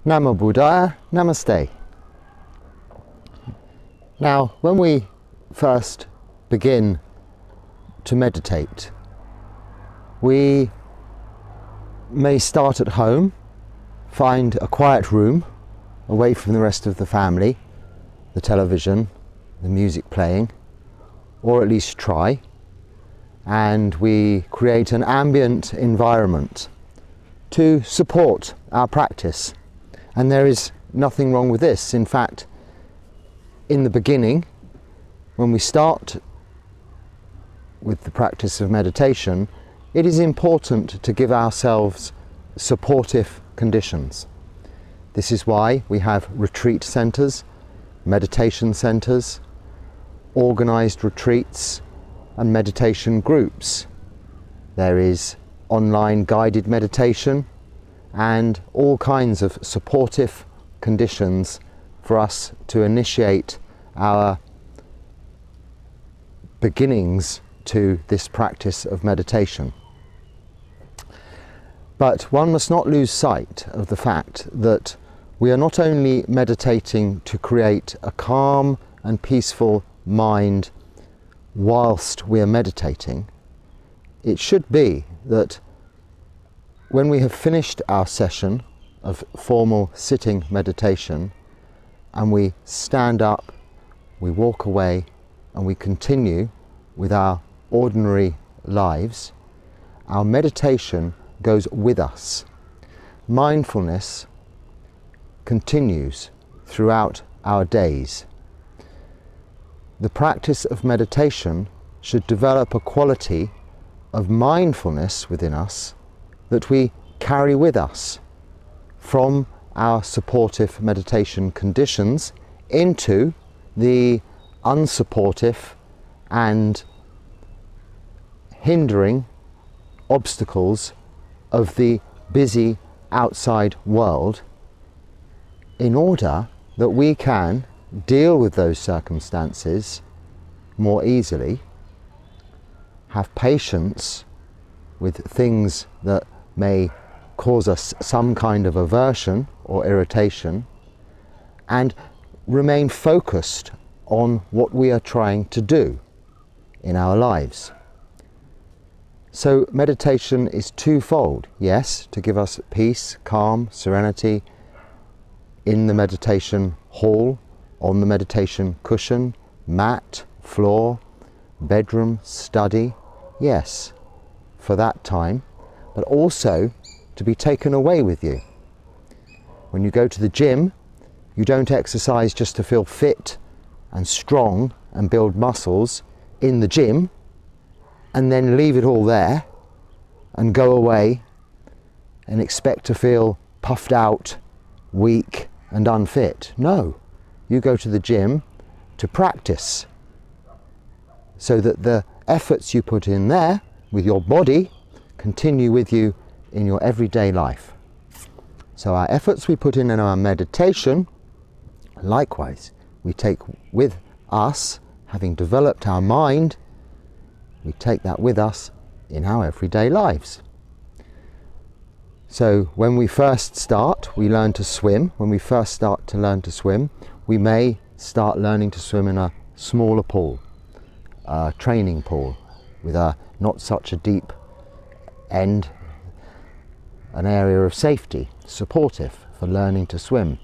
Namo Buddhaya, Namaste. Now, when we first begin to meditate, we may start at home, find a quiet room away from the rest of the family, the television, the music playing, or at least try, and we create an ambient environment to support our practice. And there is nothing wrong with this. In fact, in the beginning, when we start with the practice of meditation, it is important to give ourselves supportive conditions. This is why we have retreat centres, meditation centres, organised retreats and meditation groups. There is online guided meditation and all kinds of supportive conditions for us to initiate our beginnings to this practice of meditation. But one must not lose sight of the fact that we are not only meditating to create a calm and peaceful mind whilst we are meditating. It should be that when we have finished our session of formal sitting meditation and we stand up, we walk away and we continue with our ordinary lives, our meditation goes with us. Mindfulness continues throughout our days. The practice of meditation should develop a quality of mindfulness within us that we carry with us from our supportive meditation conditions into the unsupportive and hindering obstacles of the busy outside world, in order that we can deal with those circumstances more easily, have patience with things that may cause us some kind of aversion or irritation, and remain focused on what we are trying to do in our lives. So meditation is twofold. Yes, to give us peace, calm, serenity in the meditation hall, on the meditation cushion, mat, floor, bedroom, study. Yes, for that time, but also to be taken away with you. When you go to the gym, you don't exercise just to feel fit and strong and build muscles in the gym and then leave it all there and go away and expect to feel puffed out, weak and unfit. No, you go to the gym to practice, so that the efforts you put in there with your body continue with you in your everyday life. So our efforts we put in our meditation, likewise, we take with us, having developed our mind, we take that with us in our everyday lives. So when we first start, we learn to swim. When we first start to learn to swim, we may start learning to swim in a smaller pool, a training pool with a not such a deep end, an area of safety, supportive for learning to swim.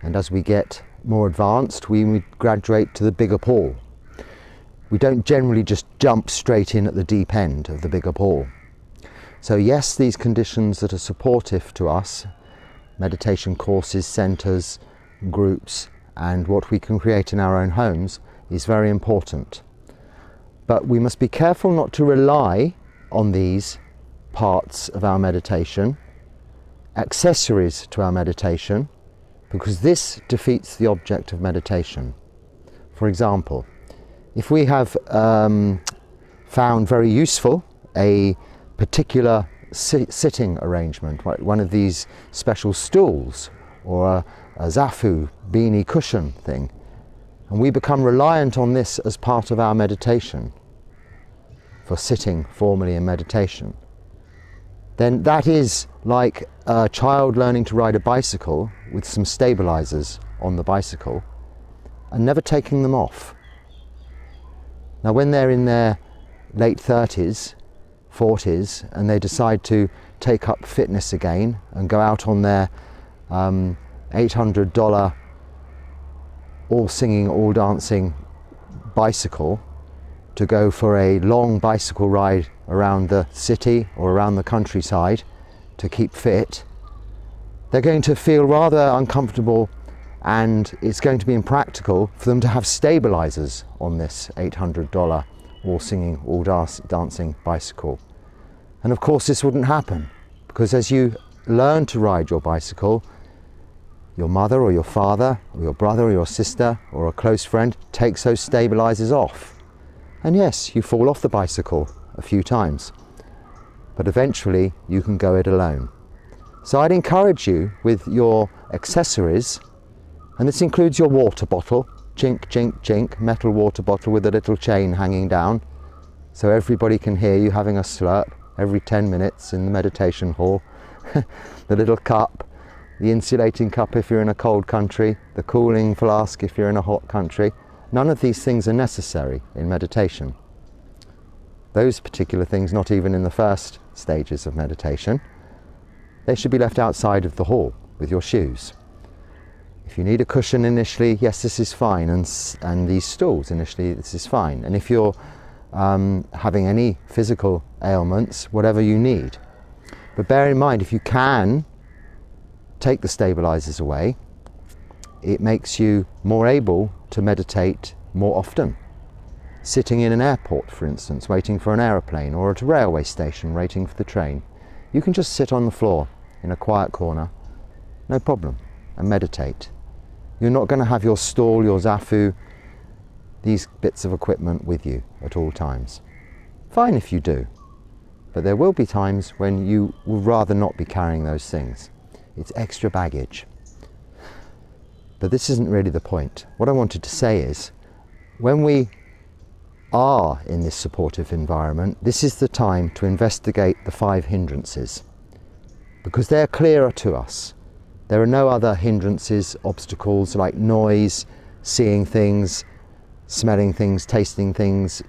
And as we get more advanced, we graduate to the bigger pool. We don't generally just jump straight in at the deep end of the bigger pool. So yes, these conditions that are supportive to us, meditation courses, centres, groups, and what we can create in our own homes, is very important. But we must be careful not to rely on these parts of our meditation, accessories to our meditation, because this defeats the object of meditation. For example, if we have found very useful a particular sitting arrangement, like one of these special stools or a zafu beanie cushion thing, and we become reliant on this as part of our meditation for sitting formally in meditation, then that is like a child learning to ride a bicycle with some stabilizers on the bicycle and never taking them off. Now when they're in their late 30s, 40s, and they decide to take up fitness again and go out on their $800 all singing, all dancing bicycle to go for a long bicycle ride around the city or around the countryside to keep fit, they're going to feel rather uncomfortable, and it's going to be impractical for them to have stabilizers on this $800 all singing, all dancing bicycle. And of course this wouldn't happen, because as you learn to ride your bicycle, your mother or your father or your brother or your sister or a close friend takes those stabilizers off. And yes, you fall off the bicycle a few times, but eventually you can go it alone. So I'd encourage you with your accessories, and this includes your water bottle, chink, chink, chink, metal water bottle with a little chain hanging down, so everybody can hear you having a slurp every 10 minutes in the meditation hall. The little cup, the insulating cup if you're in a cold country, the cooling flask if you're in a hot country. None of these things are necessary in meditation. Those particular things, not even in the first stages of meditation. They should be left outside of the hall with your shoes. If you need a cushion initially, yes, this is fine, and these stools initially, this is fine. And if you're having any physical ailments, whatever you need. But bear in mind, if you can take the stabilizers away, it makes you more able to meditate more often. Sitting in an airport, for instance, waiting for an aeroplane, or at a railway station waiting for the train, you can just sit on the floor in a quiet corner, no problem, and meditate. You're not going to have your stool, your zafu, these bits of equipment with you at all times. Fine if you do, but there will be times when you would rather not be carrying those things. It's extra baggage. But this isn't really the point. What I wanted to say is, when we are in this supportive environment, this is the time to investigate the 5 hindrances, because they're clearer to us. There are no other hindrances, obstacles like noise, seeing things, smelling things, tasting things,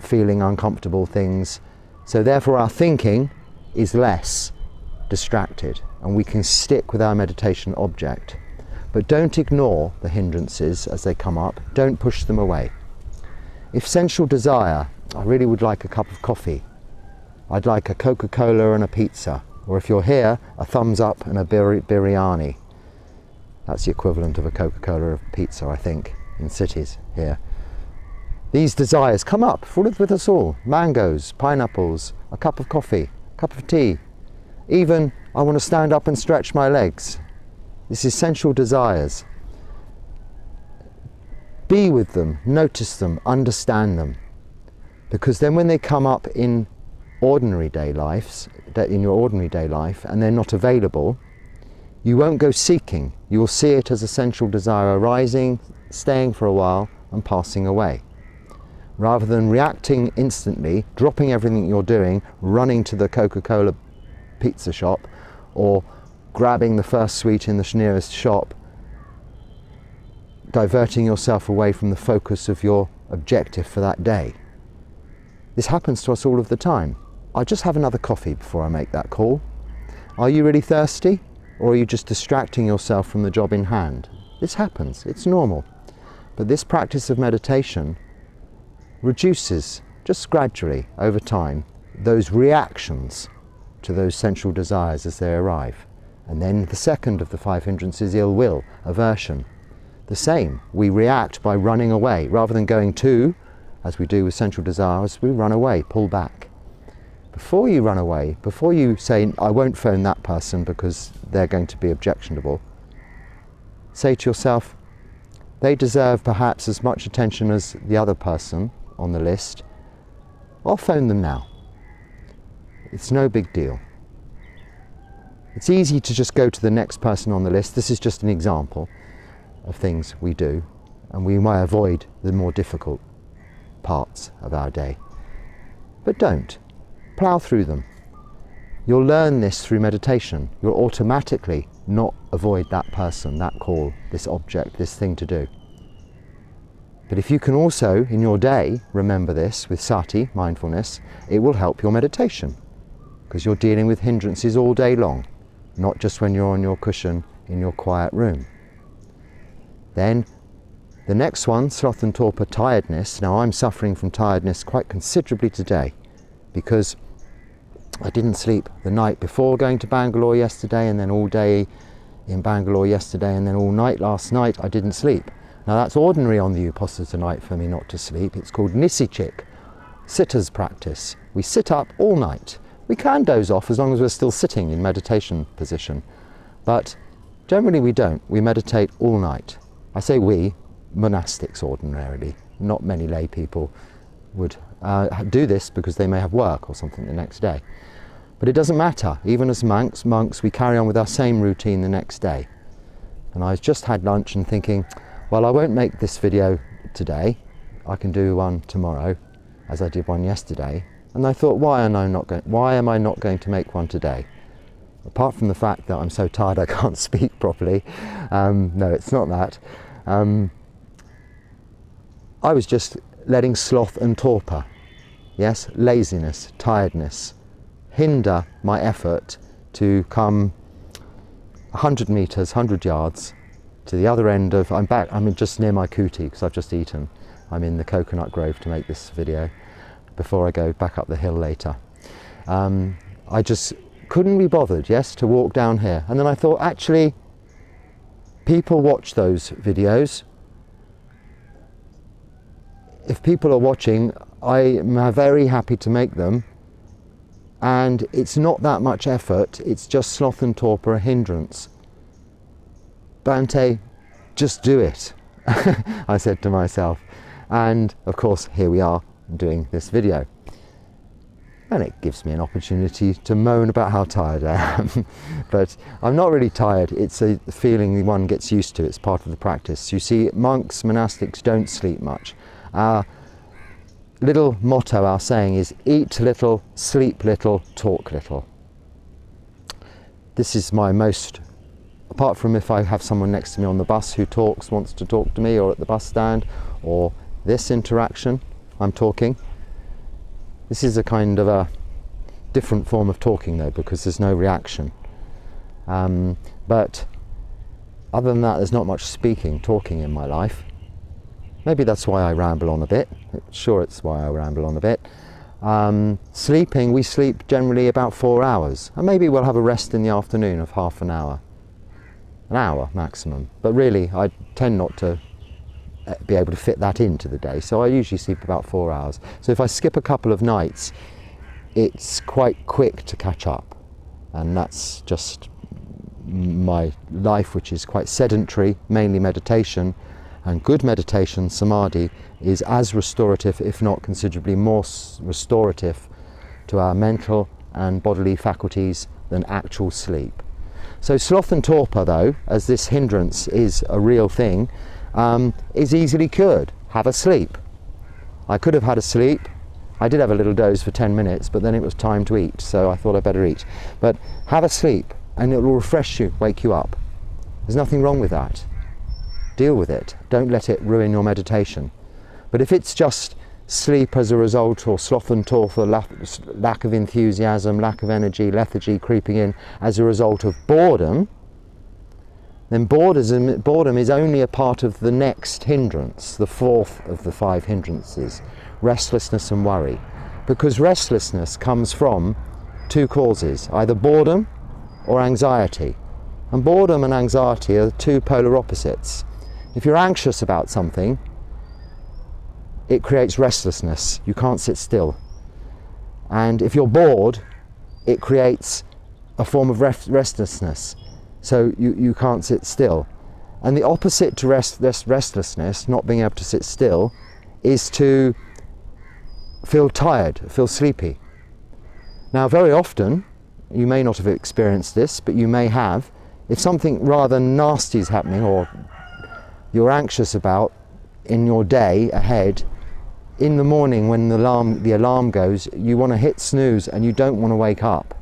feeling uncomfortable things. So therefore our thinking is less distracted, and we can stick with our meditation object. But don't ignore the hindrances as they come up. Don't push them away. If sensual desire, I really would like a cup of coffee, I'd like a Coca-Cola and a pizza, or if you're here, a thumbs up and a biryani. That's the equivalent of a Coca-Cola or a pizza, I think, in cities here. These desires come up with us all. Mangoes, pineapples, a cup of coffee, a cup of tea. Even, I want to stand up and stretch my legs. This is sensual desires. Be with them, notice them, understand them. Because then when they come up in ordinary day lives, in your ordinary day life, and they're not available, you won't go seeking. You will see it as a sensual desire arising, staying for a while, and passing away. Rather than reacting instantly, dropping everything you're doing, running to the Coca-Cola pizza shop, or grabbing the first sweet in the nearest shop, diverting yourself away from the focus of your objective for that day. This happens to us all of the time. I'll just have another coffee before I make that call. Are you really thirsty? Or are you just distracting yourself from the job in hand? This happens, it's normal. But this practice of meditation reduces, just gradually, over time, those reactions to those sensual desires as they arrive. And then the second of the 5 hindrances, ill will, aversion. The same, we react by running away. Rather than going to, as we do with sensual desires, we run away, pull back. Before you run away, before you say, I won't phone that person because they're going to be objectionable, say to yourself, they deserve perhaps as much attention as the other person on the list. I'll phone them now. It's no big deal. It's easy to just go to the next person on the list. This is just an example of things we do, and we might avoid the more difficult parts of our day. But don't. Plough through them. You'll learn this through meditation. You'll automatically not avoid that person, that call, this object, this thing to do. But if you can also, in your day, remember this with sati, mindfulness, it will help your meditation, because you're dealing with hindrances all day long, not just when you're on your cushion in your quiet room. Then the next one, sloth and torpor, tiredness. Now I'm suffering from tiredness quite considerably today, because I didn't sleep the night before going to Bangalore yesterday, and then all day in Bangalore yesterday, and then all night last night I didn't sleep. Now that's ordinary on the Uposatha night for me not to sleep. It's called Nisichik, sitter's practice. We sit up all night. We can doze off as long as we're still sitting in meditation position, but generally we don't. We meditate all night. I say we, monastics ordinarily. Not many lay people would do this because they may have work or something the next day. But it doesn't matter. Even as monks, we carry on with our same routine the next day. And I just had lunch and thinking, well, I won't make this video today. I can do one tomorrow, as I did one yesterday. And I thought, why am I not going to make one today? Apart from the fact that I'm so tired I can't speak properly. No, it's not that. I was just letting sloth and torpor, yes, laziness, tiredness, hinder my effort to come 100 meters, 100 yards to the other end of, I'm just near my kuti because I've just eaten. I'm in the coconut grove to make this video before I go back up the hill later. I just couldn't be bothered, yes, to walk down here. And then I thought, actually, people watch those videos. If people are watching, I'm very happy to make them. And it's not that much effort, it's just sloth and torpor, a hindrance. Bhante, just do it, I said to myself. And of course, here we are doing this video. And it gives me an opportunity to moan about how tired I am. But I'm not really tired, it's a feeling one gets used to, it's part of the practice. You see, monks, monastics don't sleep much. Our little motto, our saying is, eat little, sleep little, talk little. This is my most, apart from if I have someone next to me on the bus who wants to talk to me, or at the bus stand, or this interaction, I'm talking. This is a kind of a different form of talking though, because there's no reaction. But other than that, there's not much talking in my life. Maybe that's why I ramble on a bit. Sure, it's why I ramble on a bit. Sleeping, we sleep generally about 4 hours. And maybe we'll have a rest in the afternoon of half an hour. An hour maximum. But really, I tend not to be able to fit that into the day. So I usually sleep about 4 hours. So if I skip a couple of nights, it's quite quick to catch up. And that's just my life, which is quite sedentary, mainly meditation. And good meditation, samadhi, is as restorative, if not considerably more restorative to our mental and bodily faculties than actual sleep. So sloth and torpor, though, as this hindrance is a real thing, is easily cured. Have a sleep. I could have had a sleep. I did have a little doze for 10 minutes, but then it was time to eat, so I thought I'd better eat. But have a sleep, and it will refresh you, wake you up. There's nothing wrong with that. Deal with it. Don't let it ruin your meditation. But if it's just sleep as a result, or sloth and torpor, lack of enthusiasm, lack of energy, lethargy creeping in as a result of boredom, then boredom is only a part of the next hindrance, the fourth of the 5 hindrances, restlessness and worry. Because restlessness comes from 2 causes, either boredom or anxiety. And boredom and anxiety are 2 polar opposites. If you're anxious about something, it creates restlessness. You can't sit still. And if you're bored, it creates a form of restlessness. So you can't sit still. And the opposite to restlessness, not being able to sit still, is to feel tired, feel sleepy. Now, very often, you may not have experienced this, but you may have, if something rather nasty is happening, or you're anxious about in your day ahead, in the morning when the alarm goes, you want to hit snooze and you don't want to wake up.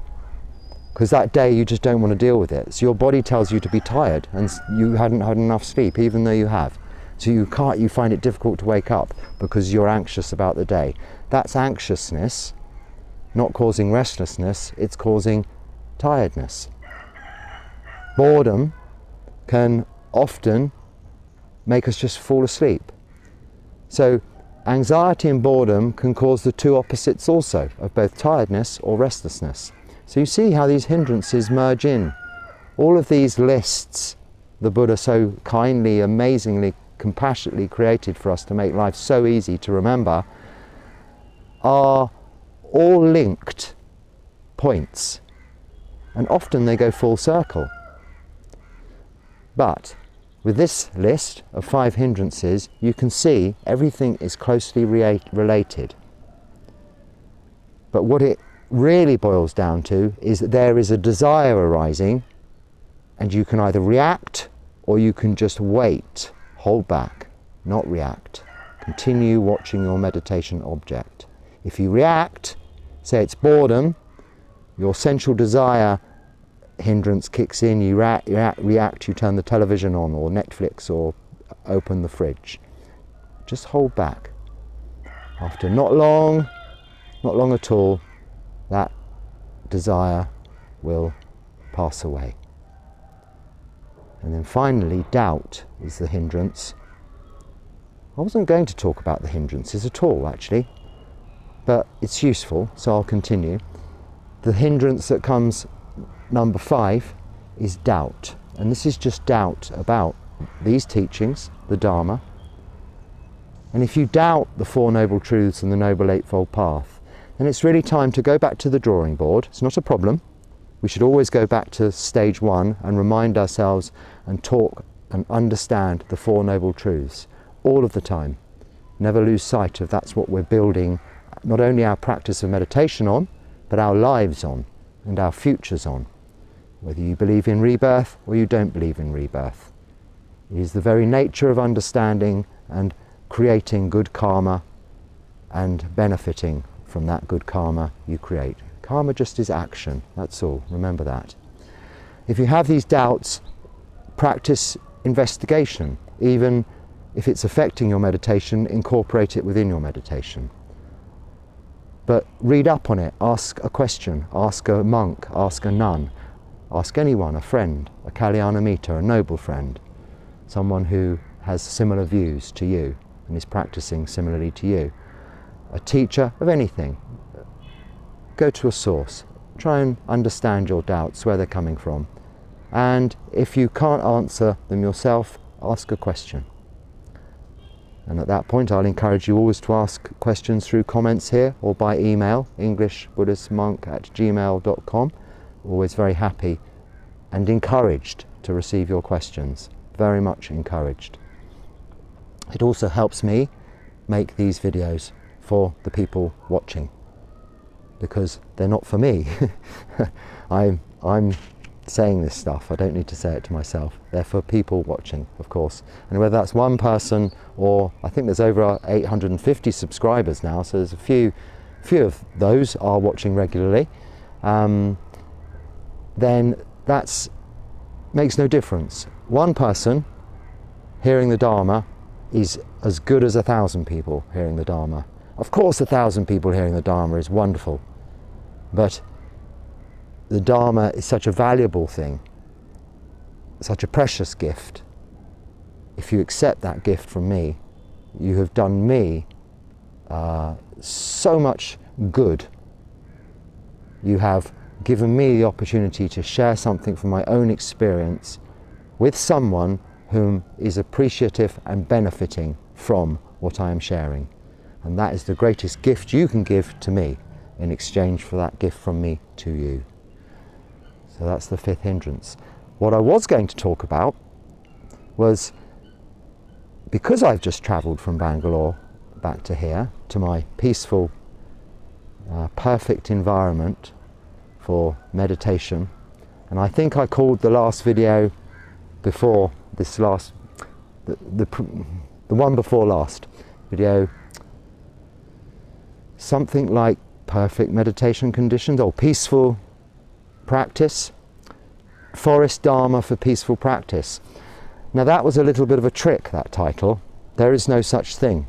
because that day you just don't want to deal with it. So your body tells you to be tired, and you hadn't had enough sleep, even though you have. So you find it difficult to wake up because you're anxious about the day. That's anxiousness, not causing restlessness, it's causing tiredness. Boredom can often make us just fall asleep. So anxiety and boredom can cause the two opposites also, of both tiredness or restlessness. So you see how these hindrances merge in. All of these lists the Buddha so kindly, amazingly, compassionately created for us to make life so easy to remember are all linked points, and often they go full circle. But with this list of 5 hindrances, you can see everything is closely related. But what it really boils down to is that there is a desire arising, and you can either react or you can just wait, hold back, not react. Continue watching your meditation object. If you react, say it's boredom, your sensual desire hindrance kicks in, you react, you turn the television on or Netflix or open the fridge. Just hold back. After not long at all, that desire will pass away. And then finally, doubt is the hindrance. I wasn't going to talk about the hindrances at all, actually, but it's useful, so I'll continue. The hindrance that comes number 5 is doubt. And this is just doubt about these teachings, the Dharma. And if you doubt the Four Noble Truths and the Noble Eightfold Path, then it's really time to go back to the drawing board. It's not a problem. We should always go back to stage 1 and remind ourselves and talk and understand the Four Noble Truths all of the time. Never lose sight of that's what we're building not only our practice of meditation on, but our lives on and our futures on. Whether you believe in rebirth or you don't believe in rebirth. It is the very nature of understanding and creating good karma and benefiting from that good karma you create. Karma just is action, that's all, remember that. If you have these doubts, practice investigation. Even if it's affecting your meditation, incorporate it within your meditation. But read up on it, ask a question, ask a monk, ask a nun, ask anyone, a friend, a Kalyanamita, a noble friend, someone who has similar views to you and is practicing similarly to you. A teacher of anything. Go to a source. Try and understand your doubts, where they're coming from. And if you can't answer them yourself, ask a question. And at that point, I'll encourage you always to ask questions through comments here or by email, englishbuddhistmonk@gmail.com. Always very happy and encouraged to receive your questions. Very much encouraged. It also helps me make these videos for the people watching, because they're not for me. I'm saying this stuff, I don't need to say it to myself. They're for people watching, of course. And whether that's one person or, I think there's over 850 subscribers now, so there's a few of those are watching regularly, then that's makes no difference. One person hearing the Dharma is as good as 1,000 people hearing the Dharma. Of course 1,000 people hearing the Dharma is wonderful, but the Dharma is such a valuable thing, such a precious gift. If you accept that gift from me, you have done me so much good. You have given me the opportunity to share something from my own experience with someone whom is appreciative and benefiting from what I am sharing. And that is the greatest gift you can give to me in exchange for that gift from me to you. So that's the 5th hindrance. What I was going to talk about was, because I've just travelled from Bangalore back to here, to my peaceful, perfect environment for meditation, and I think I called the last video before this last, the one before last video, something like perfect meditation conditions or peaceful practice, Forest Dharma for Peaceful Practice. Now that was a little bit of a trick, that title. There is no such thing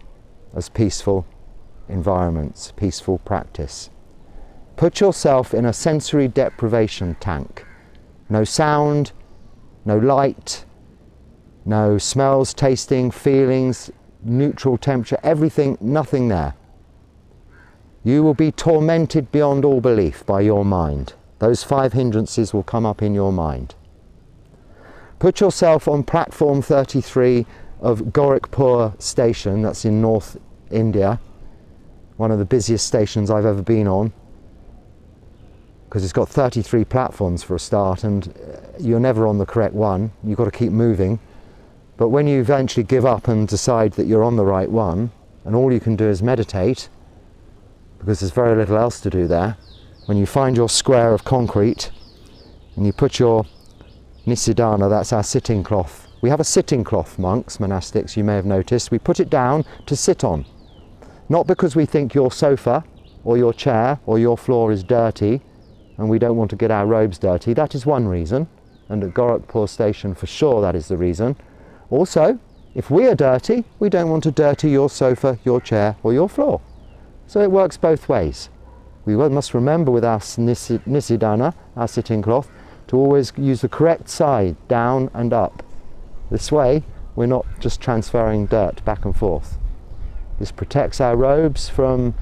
as peaceful environments, peaceful practice. Put yourself in a sensory deprivation tank. No sound, no light, no smells, tasting, feelings, neutral temperature, everything, nothing there. You will be tormented beyond all belief by your mind. Those 5 hindrances will come up in your mind. Put yourself on platform 33 of Gorakhpur station, that's in North India, one of the busiest stations I've ever been on, because it's got 33 platforms for a start, and you're never on the correct one. You've got to keep moving. But when you eventually give up and decide that you're on the right one, and all you can do is meditate, because there's very little else to do there, when you find your square of concrete and you put your nisidana, that's our sitting cloth. We have a sitting cloth, monks, monastics, you may have noticed. We put it down to sit on. Not because we think your sofa or your chair or your floor is dirty and we don't want to get our robes dirty. That is one reason, and at Gorakhpur station for sure that is the reason. Also, if we are dirty, we don't want to dirty your sofa, your chair or your floor. So it works both ways. We must remember with our nisidana, our sitting cloth, to always use the correct side, down and up. This way, we're not just transferring dirt back and forth. This protects our robes from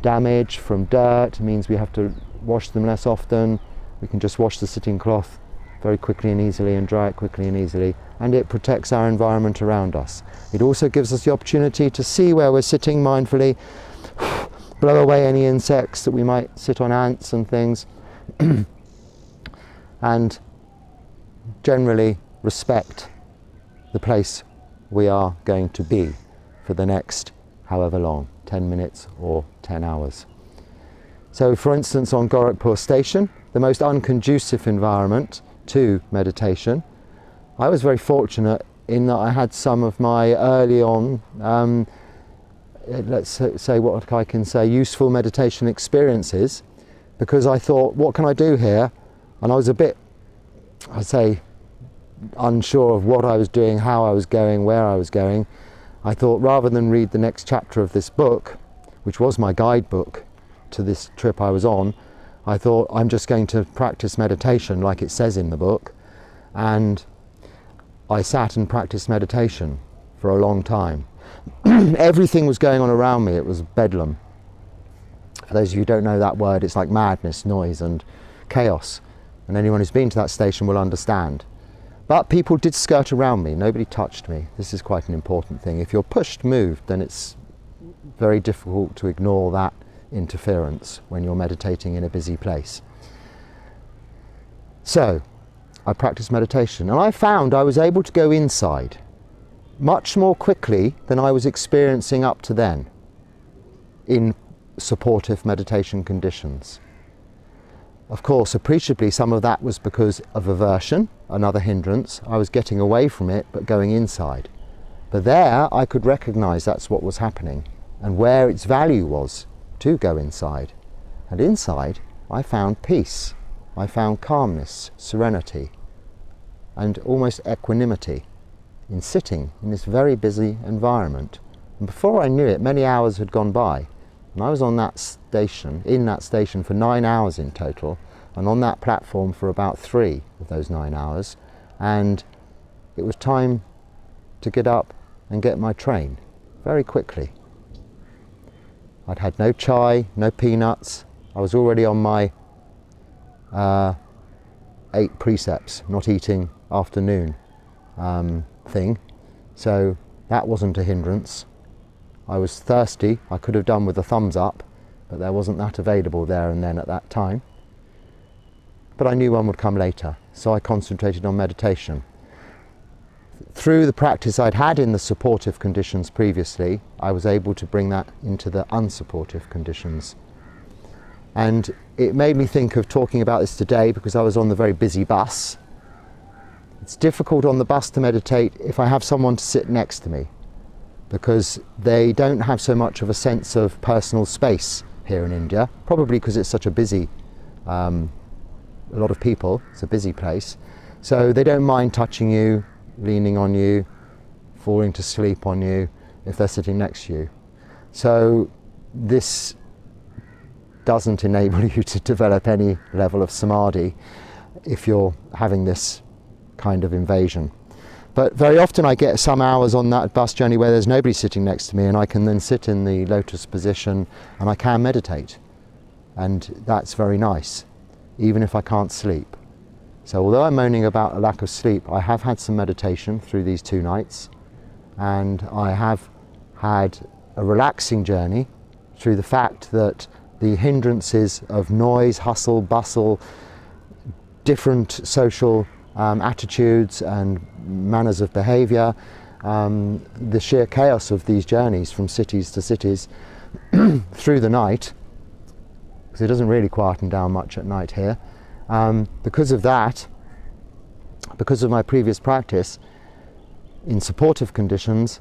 damage, from dirt. It means we have to wash them less often. We can just wash the sitting cloth very quickly and easily and dry it quickly and easily. And it protects our environment around us. It also gives us the opportunity to see where we're sitting mindfully, blow away any insects that we might sit on, ants and things, and generally respect the place we are going to be for the next however long, 10 minutes or 10 hours. So for instance, on Gorakhpur station, the most unconducive environment to meditation, I was very fortunate in that I had some of my early on let's say what I can say, useful meditation experiences, because I thought, what can I do here? And I was a bit, I'd say, unsure of what I was doing, how I was going, where I was going. I thought, rather than read the next chapter of this book, which was my guidebook to this trip I was on, I thought, I'm just going to practice meditation like it says in the book. And I sat and practiced meditation for a long time. Everything was going on around me. It was bedlam. For those of you who don't know that word, it's like madness, noise and chaos. And anyone who's been to that station will understand. But people did skirt around me. Nobody touched me. This is quite an important thing. If you're pushed, moved, then it's very difficult to ignore that interference when you're meditating in a busy place. So I practiced meditation, and I found I was able to go inside much more quickly than I was experiencing up to then in supportive meditation conditions. Of course, appreciably, some of that was because of aversion, another hindrance. I was getting away from it but going inside. But there I could recognize that's what was happening and where its value was to go inside. And inside I found peace, I found calmness, serenity and almost equanimity in sitting in this very busy environment. And before I knew it, many hours had gone by, and I was on that station, in that station for 9 hours in total, and on that platform for about 3 of those 9 hours, and it was time to get up and get my train very quickly. I'd had no chai, no peanuts. I was already on my 8 precepts, not eating afternoon thing, so that wasn't a hindrance. I was thirsty. I could have done with a thumbs up, but there wasn't that available there and then at that time. But I knew one would come later, so I concentrated on meditation. Through the practice I'd had in the supportive conditions previously, I was able to bring that into the unsupportive conditions. And it made me think of talking about this today because I was on the very busy bus. It's difficult on the bus to meditate if I have someone to sit next to me, because they don't have so much of a sense of personal space here in India, probably because it's such a busy a lot of people, it's a busy place, so they don't mind touching you, leaning on you, falling to sleep on you if they're sitting next to you. So this doesn't enable you to develop any level of samadhi if you're having this kind of invasion. But very often I get some hours on that bus journey where there's nobody sitting next to me, and I can then sit in the lotus position and I can meditate. And that's very nice, even if I can't sleep. So although I'm moaning about a lack of sleep, I have had some meditation through these 2 nights, and I have had a relaxing journey through the fact that the hindrances of noise, hustle, bustle, different social attitudes and manners of behaviour, the sheer chaos of these journeys from cities to cities through the night, because it doesn't really quieten down much at night here. Because of that, because of my previous practice in supportive conditions,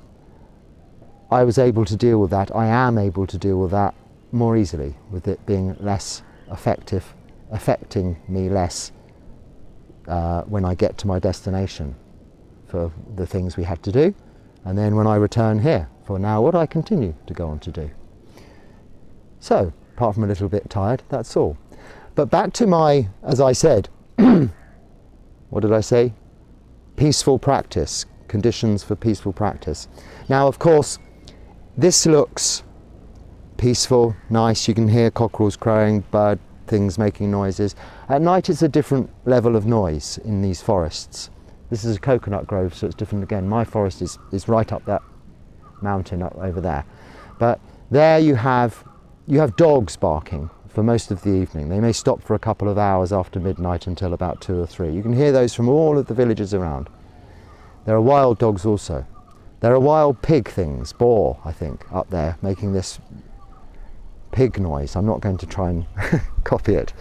I was able to deal with that. I am able to deal with that more easily, with it being less effective, affecting me less when I get to my destination for the things we had to do, and then when I return here for now what I continue to go on to do. So, apart from a little bit tired, that's all. But back to my, as I said, what did I say? Peaceful practice, conditions for peaceful practice. Now, of course, this looks peaceful, nice, you can hear cockerels crowing, bird things making noises. At night it's a different level of noise in these forests. This is a coconut grove, so it's different again. My forest is right up that mountain up over there. But there you have dogs barking for most of the evening. They may stop for a couple of hours after midnight until about 2 or 3. You can hear those from all of the villages around. There are wild dogs also. There are wild pig things, boar I think, up there making this pig noise. I'm not going to try and copy it.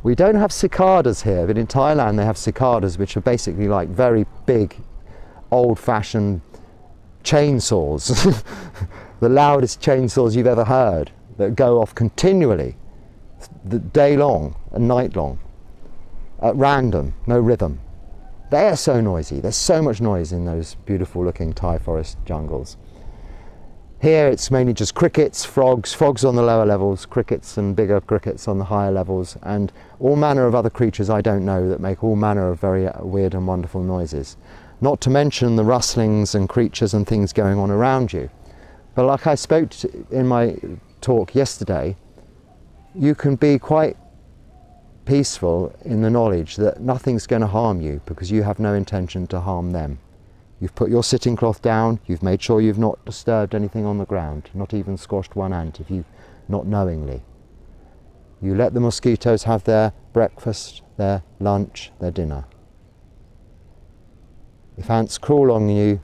We don't have cicadas here, but in Thailand they have cicadas, which are basically like very big, old-fashioned chainsaws, the loudest chainsaws you've ever heard, that go off continually, the day long and night long, at random, no rhythm. They are so noisy. There's so much noise in those beautiful looking Thai forest jungles. Here it's mainly just crickets, frogs on the lower levels, crickets and bigger crickets on the higher levels, and all manner of other creatures I don't know that make all manner of very weird and wonderful noises. Not to mention the rustlings and creatures and things going on around you. But like I spoke in my talk yesterday, you can be quite peaceful in the knowledge that nothing's going to harm you because you have no intention to harm them. You've put your sitting cloth down, you've made sure you've not disturbed anything on the ground, not even squashed one ant if you've not knowingly. You let the mosquitoes have their breakfast, their lunch, their dinner. If ants crawl on you,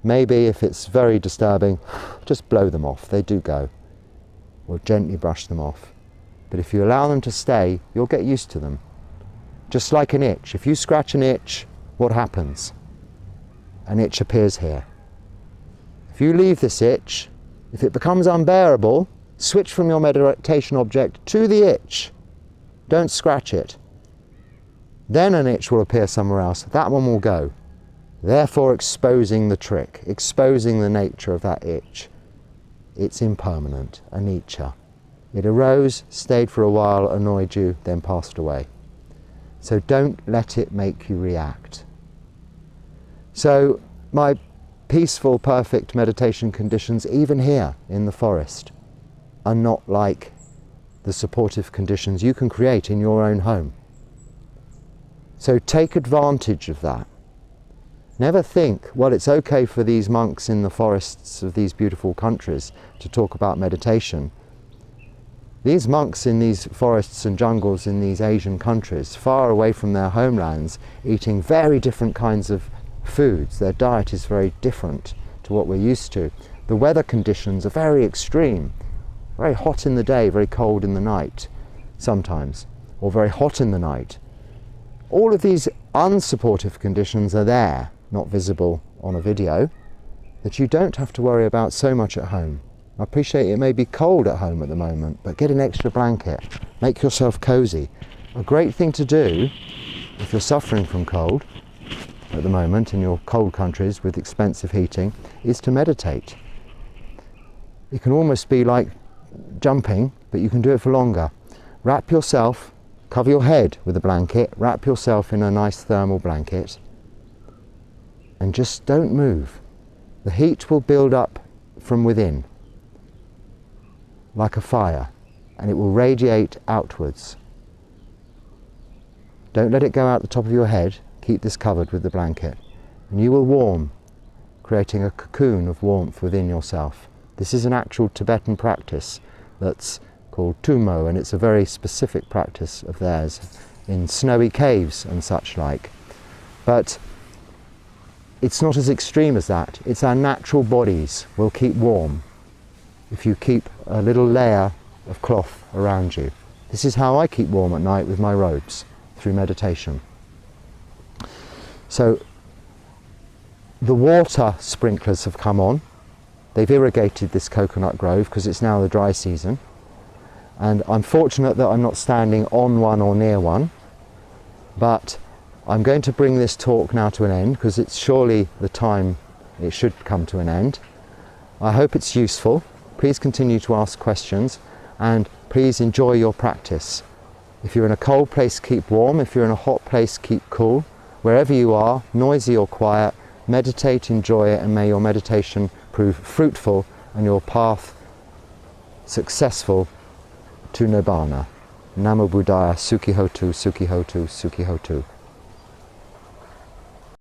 maybe if it's very disturbing, just blow them off, they do go. Or gently brush them off. But if you allow them to stay, you'll get used to them. Just like an itch. If you scratch an itch, what happens? An itch appears here. If you leave this itch, if it becomes unbearable, switch from your meditation object to the itch. Don't scratch it. Then an itch will appear somewhere else. That one will go. Therefore exposing the trick, exposing the nature of that itch. It's impermanent, anicca. It arose, stayed for a while, annoyed you, then passed away. So don't let it make you react. So my peaceful, perfect meditation conditions, even here in the forest, are not like the supportive conditions you can create in your own home. So take advantage of that. Never think, well, it's okay for these monks in the forests of these beautiful countries to talk about meditation. These monks in these forests and jungles in these Asian countries, far away from their homelands, eating very different kinds of foods. Their diet is very different to what we're used to. The weather conditions are very extreme. Very hot in the day, very cold in the night sometimes, or very hot in the night. All of these unsupportive conditions are there, not visible on a video, that you don't have to worry about so much at home. I appreciate it may be cold at home at the moment, but get an extra blanket, make yourself cozy, a great thing to do if you're suffering from cold at the moment in your cold countries with expensive heating is to meditate. It can almost be like jumping, but you can do it for longer. Wrap yourself, cover your head with a blanket, wrap yourself in a nice thermal blanket, and just don't move. The heat will build up from within like a fire, and it will radiate outwards. Don't let it go out the top of your head. Keep this covered with the blanket, and you will warm, creating a cocoon of warmth within yourself. This is an actual Tibetan practice that's called Tumo, and it's a very specific practice of theirs in snowy caves and such like. But it's not as extreme as that. It's our natural bodies will keep warm if you keep a little layer of cloth around you. This is how I keep warm at night with my robes, through meditation. So the water sprinklers have come on. They've irrigated this coconut grove because it's now the dry season. And I'm fortunate that I'm not standing on one or near one, but I'm going to bring this talk now to an end because it's surely the time it should come to an end. I hope it's useful. Please continue to ask questions, and please enjoy your practice. If you're in a cold place, keep warm. If you're in a hot place, keep cool. Wherever you are, noisy or quiet, meditate, enjoy it, and may your meditation prove fruitful and your path successful to Nibbana. Namo Buddhaya, Sukhi Hotu, Sukhi Hotu, Sukhi Hotu.